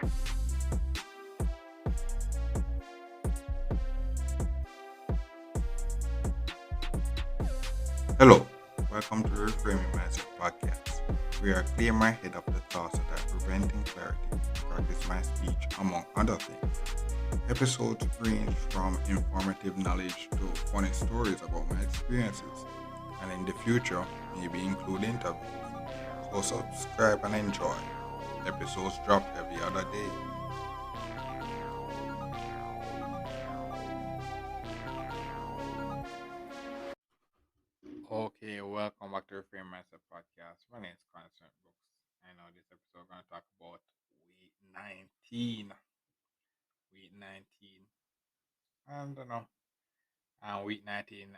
Hello, welcome to the Reframing Mindset podcast. We are clear my head of the thoughts that are preventing clarity, practice my speech, among other things. Episodes range from informative knowledge to funny stories about my experiences, and in the future, maybe include interviews. So subscribe and enjoy. Episodes drop every other day. Okay, welcome back to Reframe Mindset podcast. My name is Constant Brooks. I know this episode we're going to talk about week 19. Week 19. And week 19,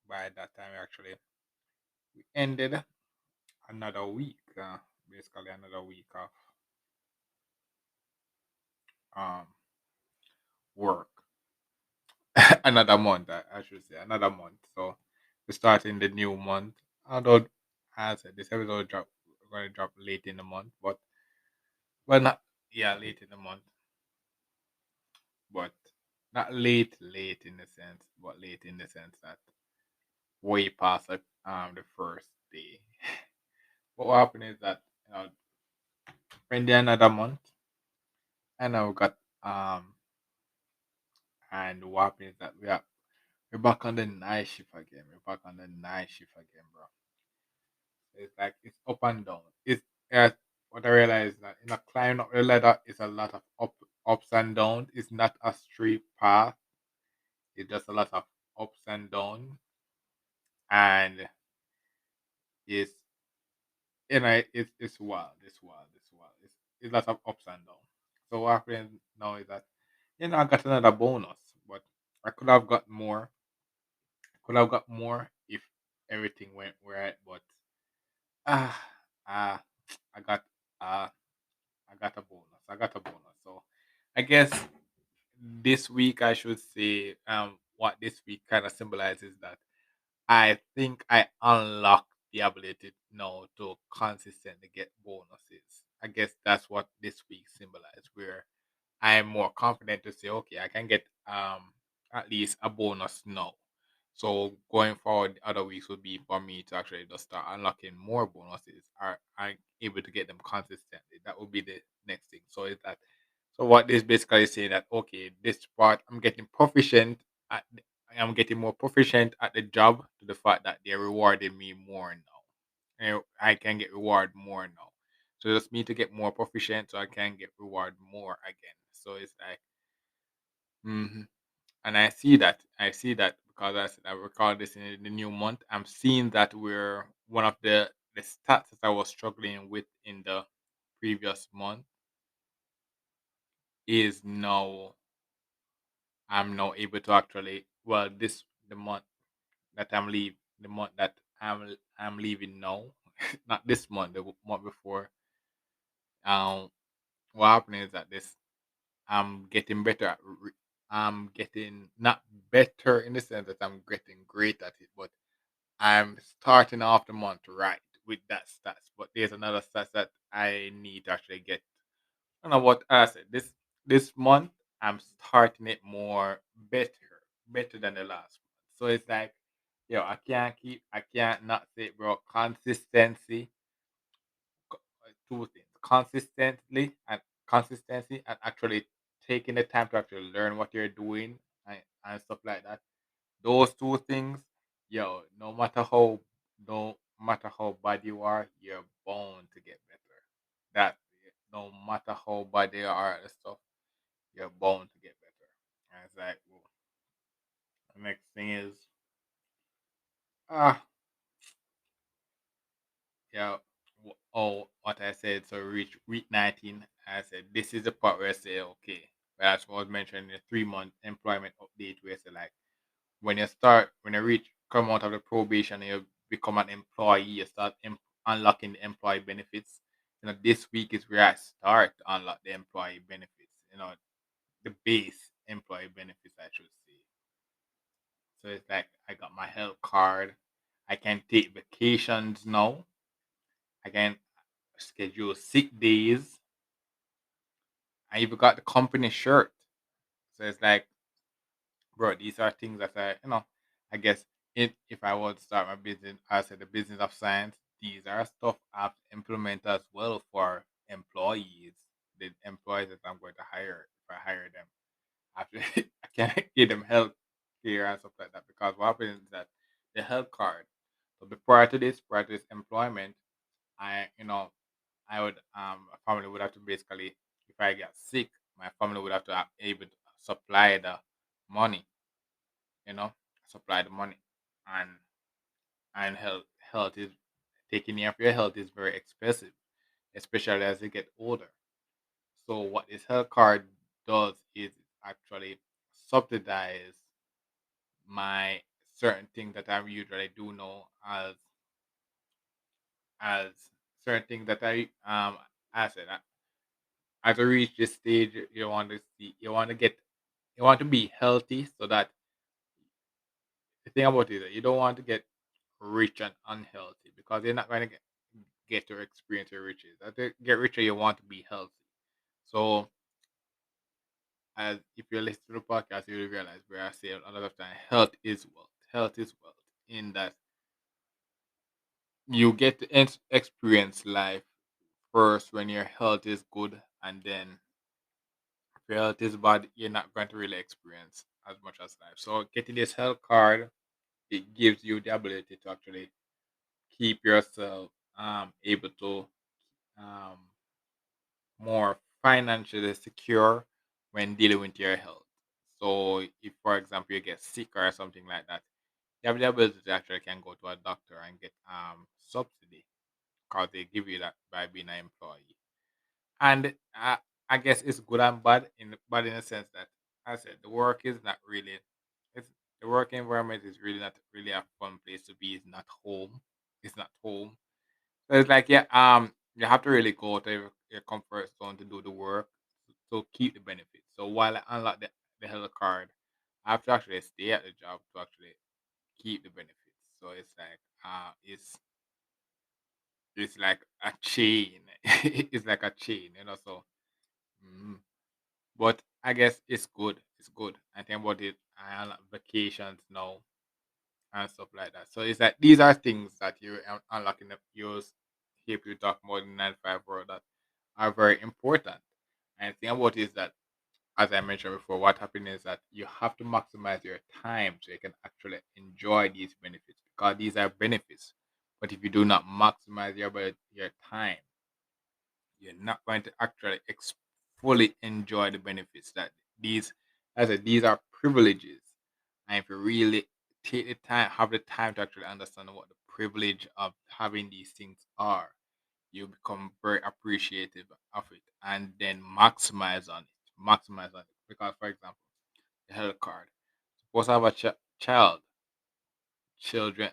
by that time, actually, we ended another week, basically another week of um, work. Another month, I should say, another month. So we're starting the new month. Although, as I said, this episode going to drop late in the month, but well, not yeah, late in the month, but not late in the sense, but late in the sense that way past the first day. But what happened is that when the another month, and now we got and what happened is that we're back on the night shift again. We're back on the night shift again, bro. It's like it's up and down. It's what I realize is that in a climb up the ladder is a lot of ups and downs. It's not a straight path. It's just a lot of ups and downs, and it's it's wild. It's wild. It's wild. It's lots of ups and downs. So what happens now is that I got another bonus, but I could have got more. Could have got more if everything went right, but ah, ah, I got uh, I got a bonus. I got a bonus. So I guess this week I should say what this week kind of symbolizes that I think I unlocked the ability now to consistently get bonuses. I guess that's what this week symbolizes, where I'm more confident to say, okay, I can get at least a bonus now. So going forward, the other weeks would be for me to actually just start unlocking more bonuses. Are I'm able to get them consistently. That would be the next thing. So is that so what this basically saying that okay, this part I'm getting proficient at I'm getting more proficient at the job to the fact that they're rewarding me more now. And I can get reward more now. So just me to get more proficient so I can get reward more again. So it's like mhm. And I see that. I see that because I record this in the new month. I'm seeing that we're one of the stats that I was struggling with in the previous month is now I'm now able to actually this the month that the month that I'm leaving now, not this month, the month before. Um, what happened is that this I'm getting better at. I'm getting not better in the sense that I'm getting great at it, but I'm starting off the month right with that stats. But there's another stats that I need to actually get. I don't know what I said. This month I'm starting it more better than the last month. So it's like, I can't not say it, bro. Two things: consistency, and actually taking the time to actually learn what you're doing and stuff like that. Those two things, no matter how bad you are, you're bound to get better. That no matter how bad you are at the stuff, you're bound to get better. And it's like, well, the next thing is, ah, yeah, what I said. So reach week 19. I said this is the part where I say, okay, that's what I was mentioning the 3 month employment update where I say like when you reach come out of the probation and you become an employee, you start unlocking the employee benefits. This week is where I start to unlock the employee benefits. The base employee benefits, I should say. So it's like I got my health card. I can take vacations now. I can schedule sick days. I even got the company shirt. So it's like, bro, these are things that I guess if I were to start my business, I said the business of science, these are stuff I've implemented as well for employees, the employees that I'm going to hire if I hire them. After I can't give them health care and stuff like that because what happens is that the health card. So prior to this employment, I I would my family would have to basically, if I get sick, my family would have to have able to supply the money, you know, supply the money, and health is taking care of your health is very expensive, especially as you get older. So what this health card does is it actually subsidize my certain thing that I usually do know as certain thing that I said as I reach this stage you want to see you want to be healthy so that the thing about it is that you don't want to get rich and unhealthy because you're not going to get to experience your riches. To get richer you want to be healthy. So as if you listen to the podcast you will realize where I say a lot of time health is wealth. Health is wealth in that you get to experience life first when your health is good, and then if your health is bad, you're not going to really experience as much as life. So getting this health card, it gives you the ability to actually keep yourself able to um more financially secure when dealing with your health. So if for example you get sick or something like that, you have the ability to actually can go to a doctor and get subsidy because they give you that by being an employee. And I guess it's good and bad in a sense that I said the work is not really it's the work environment is really not really a fun place to be. It's not home. It's not home. So it's like yeah, you have to really go to your comfort zone to do the work to keep the benefits. So while I unlock the health card, I have to actually stay at the job to actually keep the benefits. So it's like it's like a chain. It's like a chain, so mhm. But I guess it's good. It's good. I think about it. I on vacations now and stuff like that. So it's like these are things that you unlocking the use here to talk more than 95 world that are very important. And the thing about it is that as I mentioned before, what happens is that you have to maximize your time so you can actually enjoy these benefits because these are benefits. But if you do not maximize your time, you're not going to actually fully enjoy the benefits that these as I said, these are privileges. And if you really take the time have the time to actually understand what the privilege of having these things are, you become very appreciative of it and then maximize on it because for example the health card, suppose I have a children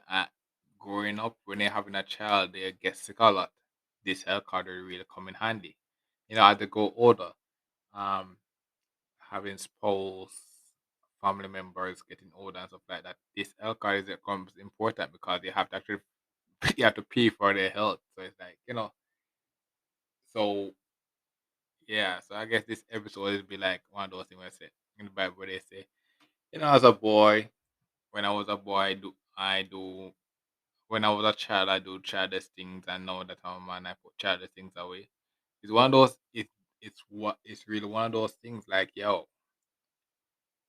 growing up when they're having a child they get sick a lot. This health card will really come in handy, as they go older, um having spouse family members getting older and stuff like that. This health card is becomes important because you have to actually you have to pay for their health. So it's like so yeah, so I guess this episode will be like one of those things where I say in the Bible where they say, as a boy, when I was a boy, I do when I was a child, I do childish things, and now that I'm a man, I put childish things away. It's one of those. It's really one of those things. Like yo,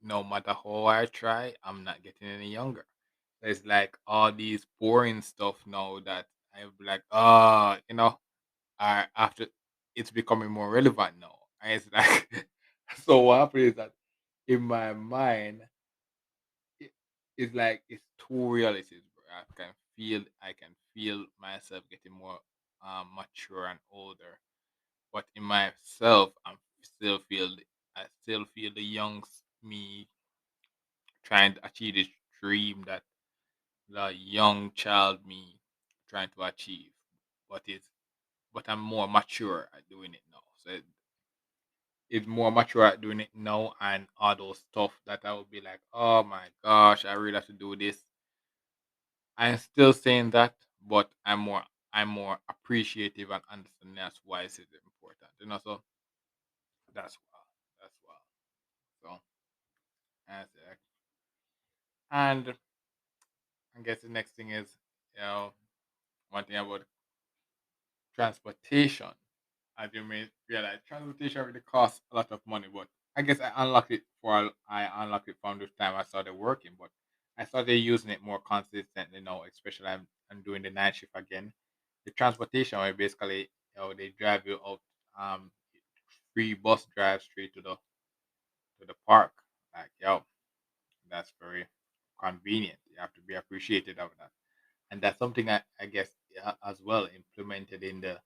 no matter how I try, I'm not getting any younger. It's like all these boring stuff now that I'm like, I after it's becoming more relevant now. And it's like, so what happens is that in my mind, it, it's like it's two realities, bro. I can feel myself getting more mature and older, but in myself, I still feel the young me trying to achieve this dream that the young child me trying to achieve, but I'm more mature at doing it now. So it's more mature at doing it now, and all those stuff that I would be like, oh my gosh, I really have to do this. I'm still saying that, but I'm more appreciative and understanding that's why it's important. So That's wild. That's wild. So that's it. And I guess the next thing is, you know, one thing about transportation. As you may realize, transportation really costs a lot of money. But I guess I unlocked it from the time I started working. But I started using it more consistently now, especially I'm doing the night shift again. The transportation where basically they drive you out, um free bus drive straight to the park. Like that's very convenient. You have to be appreciated of that. And that's something I guess, yeah, as well implemented in the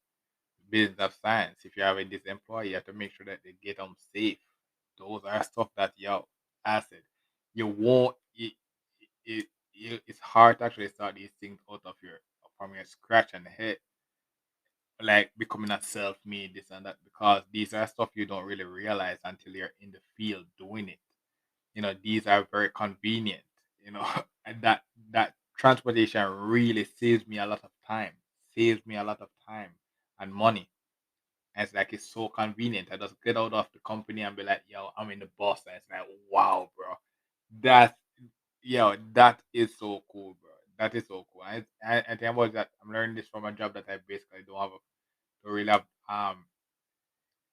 business of science. If you're having this employee, you have to make sure that they get home safe. Those are stuff that I said, you won't. It's hard to actually start these things out of your from your scratch and head, like becoming a self-made this and that, because these are stuff you don't really realize until you're in the field doing it. These are very convenient. And that transportation really saves me a lot of time, saves me a lot of time and money. And it's like it's so convenient. I just get out of the company and be like, yo, I'm in the bus. And it's like, wow, bro. That's that is so cool, bro. That is so cool. I think about that. I'm learning this from a job that I basically don't really have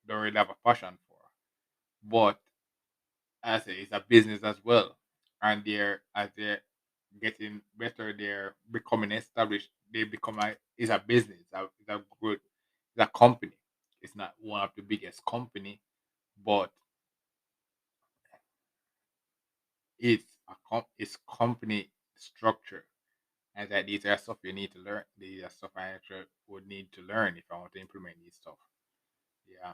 don't really have a passion for. But as I say, it's a business as well. And they're getting better, they're becoming established. They become it's a business. It's a company. It's not one of the biggest company, but it's company structure. And that these are stuff you need to learn. These are stuff I actually would need to learn if I want to implement these stuff. Yeah.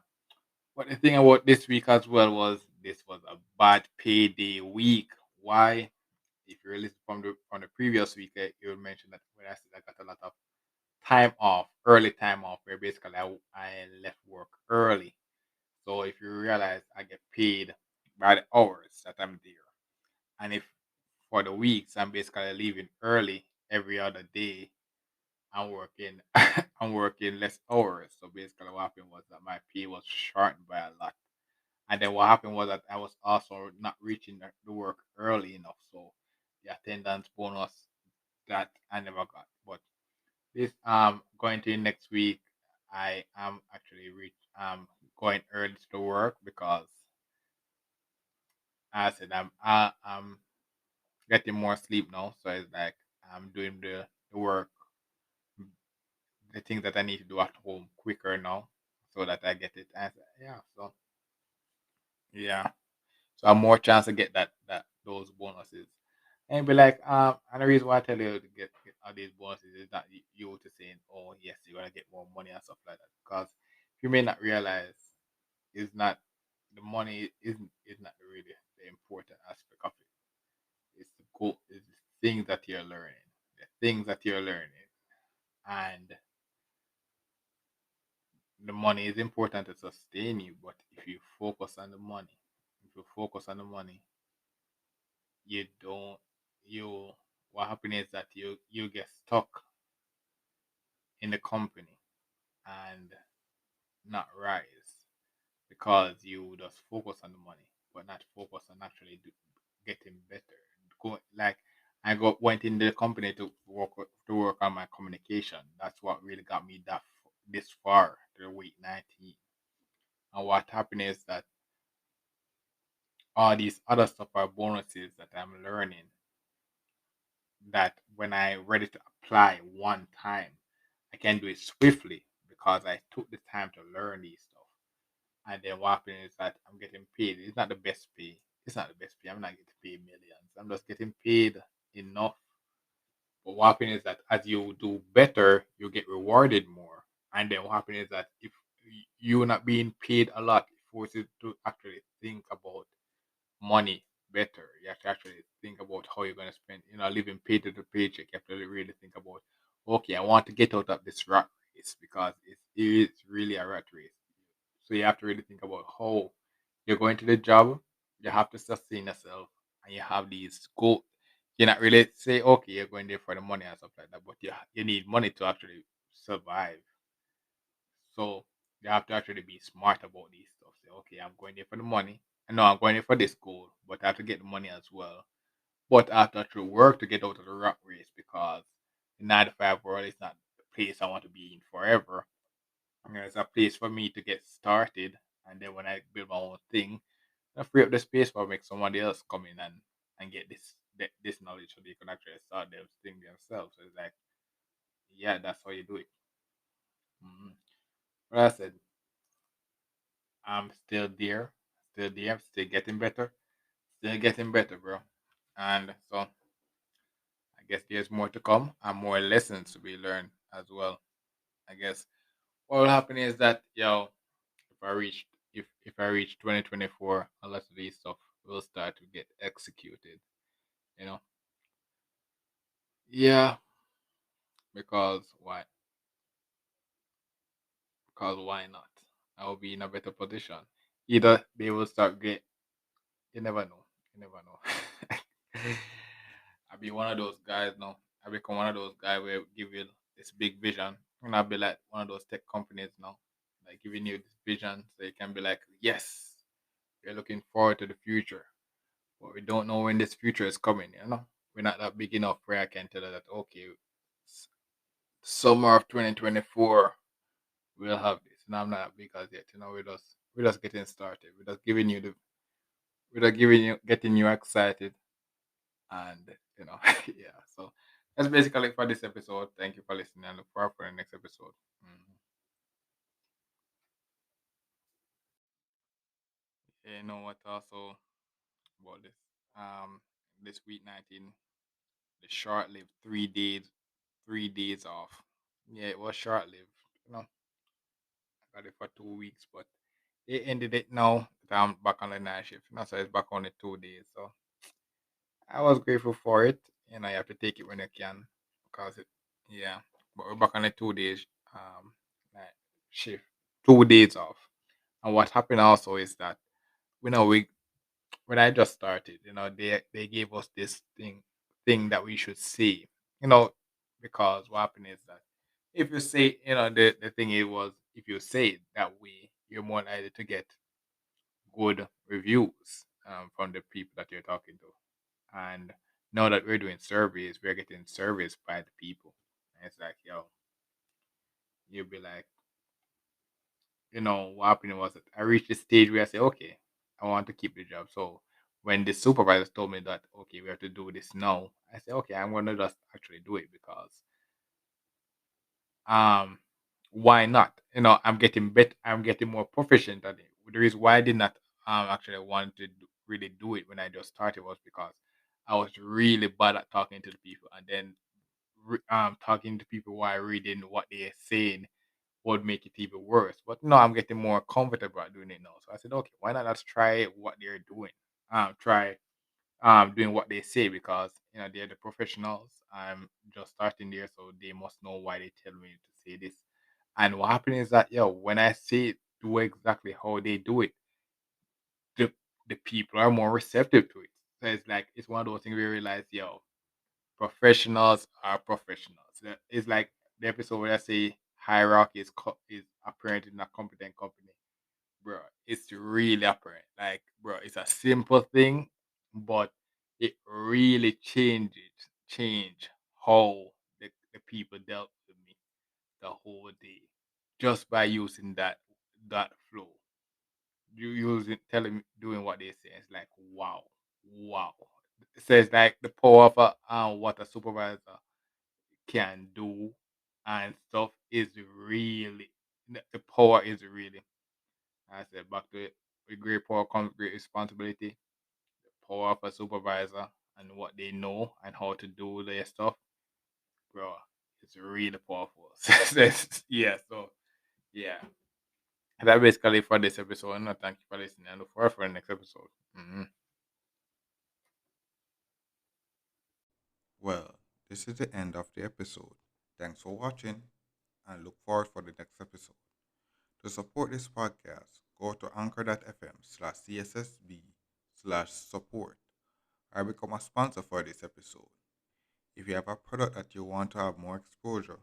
But the thing about this week as well was this was a bad payday week. Why? If you listen from the previous week, you would mention that when I said I got a lot of time off, early time off, where basically I left work early. So if you realize I get paid by the hours that I'm there, and if for the weeks I'm basically leaving early every other day, I'm working I'm working less hours. So basically what happened was that my pay was shortened by a lot. And then what happened was that I was also not reaching the work early enough. So the attendance bonus that I never got. But this going to next week, I am actually going early to the work because as I said I'm getting more sleep now. So it's like I'm doing the work, the things that I need to do at home quicker now, so that I get it. And yeah, so yeah, so I have more chance to get that those bonuses. And be like, and the reason why I tell you to get all these bonuses is not you to saying, oh yes, you're gonna get more money and stuff like that. Because you may not realize, is not the money is not really the important aspect of it. It's the goal, it's the things that you're learning, the things that you're learning, and the money is important to sustain you. But if you focus on the money, if you focus on the money, you don't you what happens is that you get stuck in the company and not rise, because you just focus on the money but not focus on actually getting better. Like went in the company to work on my communication. That's what really got me this far to week 19. And what happened is that all these other stuff are bonuses that I'm learning, that when I ready to apply one time, I can do it swiftly because I took the time to learn these stuff. And then what happens is that I'm getting paid. It's not the best pay. It's not the best pay. I'm not getting paid millions. I'm just getting paid enough. But what happens is that as you do better, you get rewarded more. And then what happens is that if you're not being paid a lot, it forces you to actually think about money better. You have to actually think about how you're going to spend, living paycheck to paycheck. You have to really think about, okay, I want to get out of this rat race, because it is really a rat race. So you have to really think about how you're going to the job, you have to sustain yourself, and you have these goals. You're not really say, okay, you're going there for the money and stuff like that, but you need money to actually survive. So you have to actually be smart about these stuff. say, okay, I'm going there for the money. I know I'm going there for this goal, but I have to get the money as well. But I have to actually work to get out of the rat race because the 9 to 5 world is not the place I want to be in forever. It's a place for me to get started, and then when I build my own thing, I free up the space for make somebody else come in and get this knowledge so they can actually start their thing themselves. So it's like, yeah, that's how you do it. Mm-hmm. But I said, I'm still there, still getting better, bro. And so I guess there's more to come and more lessons to be learned as well. I guess what will happen is that if I reach if I reach 2024, a lot of these stuff will start to get executed. You know, yeah, because why? Because why not? I will be in a better position. Either they will start get. You never know. You never know. I'll be one of those guys now. I become one of those guys where give you this big vision. And I'll be like one of those tech companies now. Like giving you this vision so you can be like, yes, we're looking forward to the future. But we don't know when this future is coming, you know? We're not that big enough where I can tell you that okay, s- summer of 2024 we'll have this. And I'm not that big as yet, we're just getting started. We're just getting you excited and yeah. So that's basically for this episode. Thank you for listening and look forward for the next episode. Mhm. Yeah, you know what also about um this week 19, the short-lived 3 days off. Yeah, it was short-lived. I got it for 2 weeks, but they ended it now that I'm back on the night shift. So it's back only 2 days. So I was grateful for it. You have to take it when you can because yeah. But we're back on the 2 days night shift, 2 days off. And what happened also is that we when I just started, they gave us this thing that we should say, you know, because what happened is that if you say, the thing it was if you say it that way, you're more likely to get good reviews from the people that you're talking to. And now that we're doing surveys, we're getting surveys by the people. And it's like, you'll be like, what happened was that I reached the stage where I say, okay, I want to keep the job. So when the supervisor told me that, okay, we have to do this now, I said, okay, I'm gonna just actually do it because um why not? I'm getting more proficient at it. The reason why I did not actually want to really do it when I just started was because I was really bad at talking to the people and then talking to people while reading what they're saying would make it even worse. But no, I'm getting more comfortable at doing it now. So I said, okay, why not let's try what they're doing? Try doing what they say because they're the professionals. I'm just starting there, so they must know why they tell me to say this. And what happened is that when I say it, do exactly how they do it, the the people are more receptive to it. So it's like it's one of those things we realize, professionals are professionals. It's like the episode where I say hierarchy is apparent in a competent company, bro. It's really apparent. Like, bro, it's a simple thing, but it really change how the people dealt with me the whole day just by using that flow. You using telling doing what they say. It's like wow, wow. So it's like the power of what a supervisor can do and stuff is really the power is really. I said back to it. With great power comes great responsibility. The power of a supervisor and what they know and how to do their stuff, bro. It's really powerful. Yeah. So yeah. That basically for this episode. And thank you for listening. And look forward for the next episode. Well, this is the end of the episode. Thanks for watching and look forward for the next episode. To support this podcast, go to anchor.fm/cssb/support or become a sponsor for this episode. If you have a product that you want to have more exposure,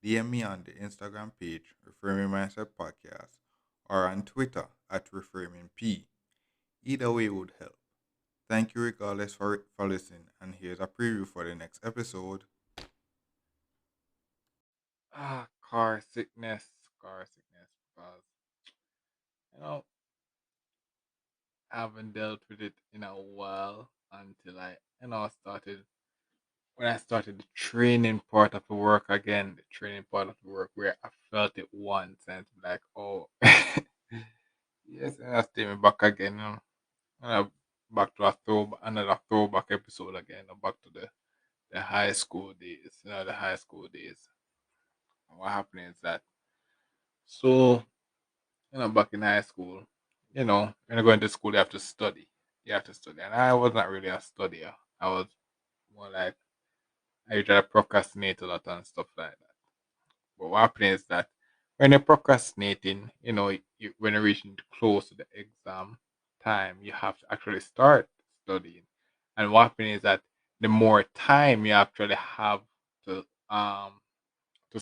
DM me on the Instagram page, Reframing Mindset Podcast, or on Twitter at ReframingP. Either way would help. Thank you regardless for listening, and here's a preview for the next episode. Car sickness, because you know I haven't dealt with it in a while until I started when I started the training part of the work again, the training part of the work where I felt it once and it's like, oh, yes, and that's taking me back again. Back to another throwback episode again, back to the high school days. The high school days. And what happened is that, so, back in high school, when you go into school, you have to study. You have to study. And I was not really a studier. I was more like, I usually procrastinate a lot and stuff like that. But what happens is that when you're procrastinating, when you're reaching close to the exam time, you have to actually start studying. And what happens is that the more time you actually have to